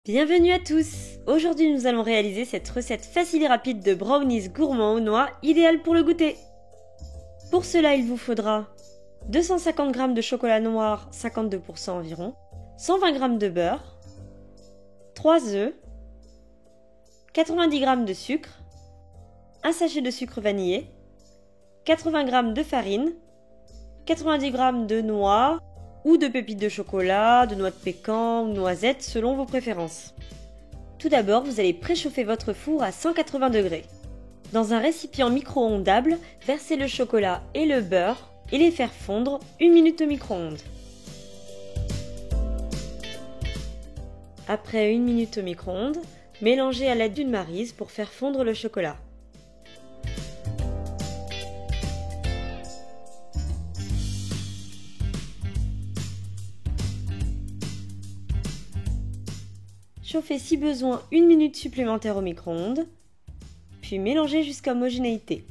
Bienvenue à tous! Aujourd'hui nous allons réaliser cette recette facile et rapide de brownies gourmands aux noix, idéale pour le goûter. Pour cela il vous faudra 250 g de chocolat noir, 52% environ, 120 g de beurre, 3 œufs, 90 g de sucre, un sachet de sucre vanillé, 80 g de farine, 90 g de noix, ou de pépites de chocolat, de noix de pécan ou noisettes selon vos préférences. Tout d'abord, vous allez préchauffer votre four à 180 degrés. Dans un récipient micro-ondable, versez le chocolat et le beurre et les faire fondre 1 minute au micro-ondes. Après 1 minute au micro-ondes, mélangez à l'aide d'une maryse pour faire fondre le chocolat. Chauffez si besoin 1 minute supplémentaire au micro-ondes, puis mélangez jusqu'à homogénéité.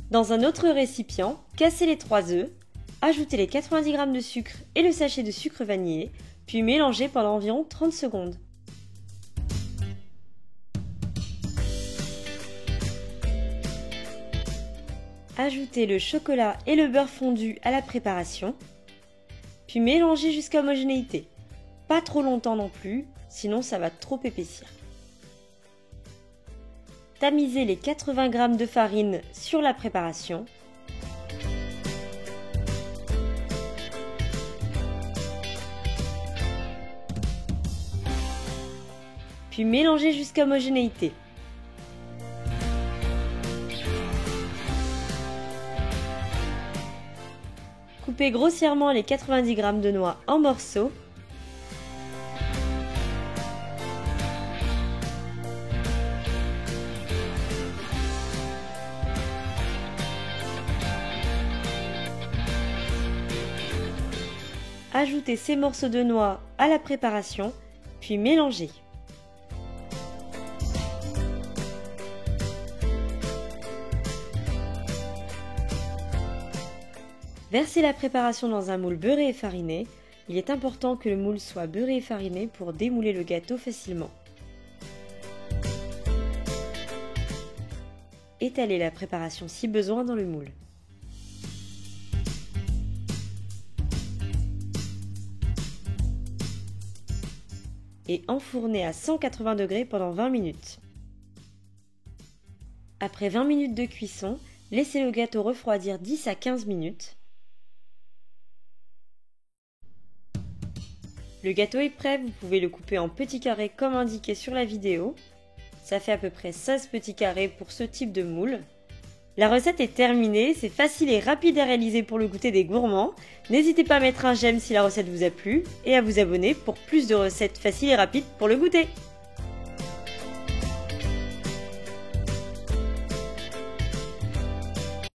Dans un autre récipient, cassez les 3 œufs, ajoutez les 90 g de sucre et le sachet de sucre vanillé, puis mélangez pendant environ 30 secondes. Ajoutez le chocolat et le beurre fondu à la préparation, puis mélangez jusqu'à homogénéité. Pas trop longtemps non plus, sinon ça va trop épaissir. Tamisez les 80 g de farine sur la préparation. Puis mélangez jusqu'à homogénéité. Coupez grossièrement les 90 g de noix en morceaux. Ajoutez ces morceaux de noix à la préparation, puis mélangez. Versez la préparation dans un moule beurré et fariné. Il est important que le moule soit beurré et fariné pour démouler le gâteau facilement. Étalez la préparation si besoin dans le moule. Et enfournez à 180 degrés pendant 20 minutes. Après 20 minutes de cuisson, laissez le gâteau refroidir 10 à 15 minutes. Le gâteau est prêt, vous pouvez le couper en petits carrés comme indiqué sur la vidéo. Ça fait à peu près 16 petits carrés pour ce type de moule. La recette est terminée, c'est facile et rapide à réaliser pour le goûter des gourmands. N'hésitez pas à mettre un j'aime si la recette vous a plu et à vous abonner pour plus de recettes faciles et rapides pour le goûter.